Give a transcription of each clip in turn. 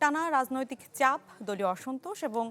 টানা রাজনৈতিক চাপ, দলীয় অসন্তোষ এবং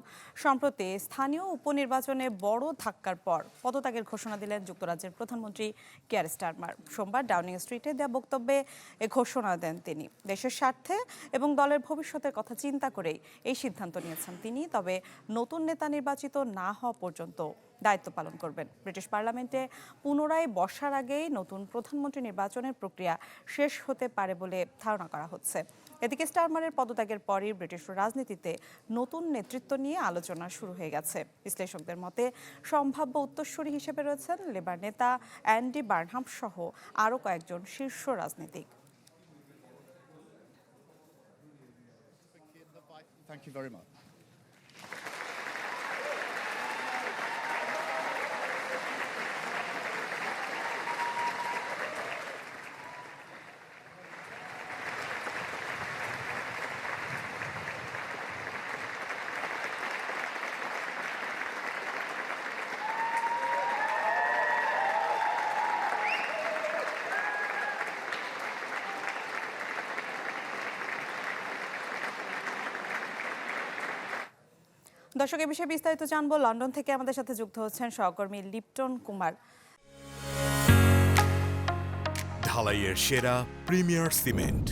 সম্প্রতি স্থানীয় উপনির্বাচনে বড় ধাক্কার পর পদত্যাগের ঘোষণা দিলেন যুক্তরাজ্যের প্রধানমন্ত্রী কিয়ার স্টারমার। সোমবার ডাউনিং স্ট্রিটে দেওয়া বক্তব্যে এ ঘোষণা দেন তিনি। দেশের স্বার্থে এবং দলের ভবিষ্যতের কথা চিন্তা করেই এই সিদ্ধান্ত নিয়েছেন তিনি। তবে নতুন নেতা নির্বাচিত না হওয়া পর্যন্ত দায়িত্ব পালন করবেন। ব্রিটিশ পার্লামেন্টে পুনরায় বসার আগেই নতুন প্রধানমন্ত্রী নির্বাচনের প্রক্রিয়া শেষ হতে পারে বলে ধারণা করা হচ্ছে। এদিকে স্টারমারের পদত্যাগের পরই ব্রিটিশ রাজনীতিতে নতুন নেতৃত্ব নিয়ে আলোচনা শুরু হয়ে গেছে। বিশ্লেষকদের মতে সম্ভাব্য উত্তরসূরি হিসেবে রয়েছেন লেবার নেতা অ্যান্ডি বার্নহাম সহ আরও কয়েকজন শীর্ষ রাজনীতিক। Thank you very much. দর্শক, এ বিষয়ে বিস্তারিত জানবো। লন্ডন থেকে আমাদের সাথে যুক্ত হচ্ছেন সহকর্মী লিপটন কুমার। ঢালাইয়ের সেরা প্রিমিয়ার সিমেন্ট।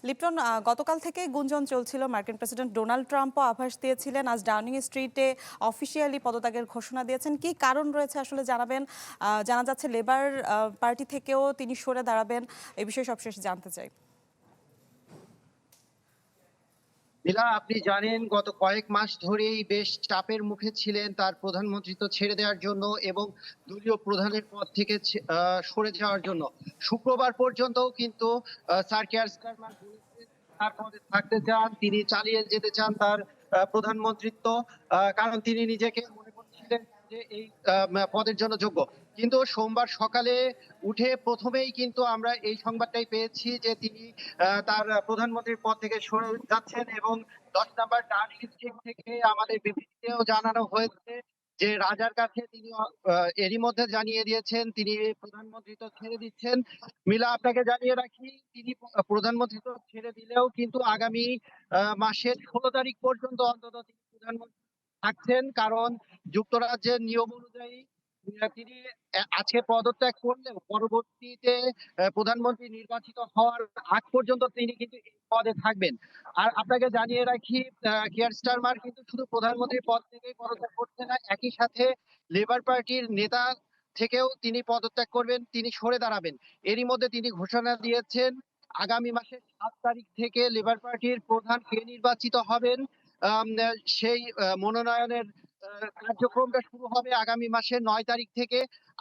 লিপটন, গতকাল থেকে গুঞ্জন চলছিল, মার্কিন প্রেসিডেন্ট ডোনাল্ড ট্রাম্পও আভাস দিয়েছিলেন, আজ ডাউনিং স্ট্রিটে অফিসিয়ালি পদত্যাগের ঘোষণা দিয়েছেন। কি কারণ রয়েছে আসলে জানাবেন? জানা যাচ্ছে লেবার পার্টি থেকেও তিনি সরে দাঁড়াবেন। এই বিষয়ে সবশেষ জানতে চাই। নীলা, আপনি জানেন গত কয়েক মাস ধরেই বেশ চাপের মুখে ছিলেন তার প্রধানমন্ত্রিত্ব ছেড়ে দেওয়ার জন্য এবং দলীয় প্রধানের পদ থেকে সরে যাওয়ার জন্য। শুক্রবার পর্যন্তও কিন্তু স্যার কিয়ার স্টারমার বলেছেন তার পদে থাকতে চান, তিনি চালিয়ে যেতে চান তার প্রধানমন্ত্রিত্ব, কারণ তিনি নিজেকে মনে করছিলেন যে এই পদের জন্য যোগ্য। কিন্তু সোমবার সকালে উঠে প্রথমেই কিন্তু আমরা এই সংবাদটাই পেয়েছি যে তিনি তার প্রধানমন্ত্রীর পদ থেকে সরে যাচ্ছেন এবং 10 নম্বর ডাউনিং স্ট্রিট থেকে আমাদের বিবৃতিতেও জানানো হয়েছে যে রাজার কাছে তিনি এরই মধ্যে জানিয়ে দিয়েছেন তিনি প্রধানমন্ত্রিত্ব ছেড়ে দিচ্ছেন। মিলা, আপনাকে জানিয়ে রাখি তিনি প্রধানমন্ত্রিত্ব ছেড়ে দিলেও কিন্তু আগামী মাসের 16 তারিখ পর্যন্ত অন্তত তিনি প্রধানমন্ত্রী থাকছেন, কারণ যুক্তরাজ্যের নিয়ম অনুযায়ী তিনি আজকে পদত্যাগ করলেও পরবর্তীতে প্রধানমন্ত্রী নির্বাচিত হওয়ার আগ পর্যন্ত তিনি কিন্তু এই পদে থাকবেন। আর আপনাকে জানিয়ে রাখি কিয়ার স্টারমার কিন্তু শুধু প্রধানমন্ত্রীর পদ থেকেই পদত্যাগ করছে না, একই সাথে লেবার পার্টির নেতা থেকেও তিনি পদত্যাগ করবেন, তিনি সরে দাঁড়াবেন। এরই মধ্যে তিনি ঘোষণা দিয়েছেন আগামী মাসের 7 তারিখ থেকে লেবার পার্টির প্রধান কে নির্বাচিত হবেন সেই মনোনয়নের কার্যক্রমটা শুরু হবে আগামী মাসের 9 তারিখ থেকে।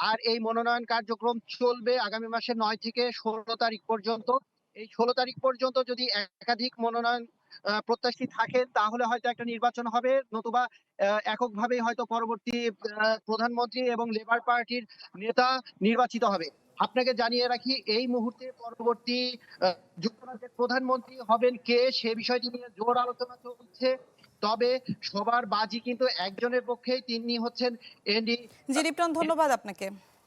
আর এই মনোনয়ন কার্যক্রম চলবে আগামী মাসের 9 থেকে 16 তারিখ পর্যন্ত। এই 16 তারিখ পর্যন্ত যদি একাধিক মনোনয়ন প্রত্যাশী থাকেন তাহলে হয়তো একটা নির্বাচন হবে, নতুবা এককভাবেই হয়তো পরবর্তী প্রধানমন্ত্রী এবং লেবার পার্টির নেতা নির্বাচিত হবে। আপনাকে জানিয়ে রাখি এই মুহূর্তে পরবর্তী যুক্তরাজ্যের প্রধানমন্ত্রী হবেন কে সে বিষয়টি নিয়ে জোর আলোচনা চলছে। তবে সবার বাজি কিন্তু একজনের পক্ষেই, তিনি হচ্ছেন এনডি। জি লিপটন, ধন্যবাদ আপনাকে।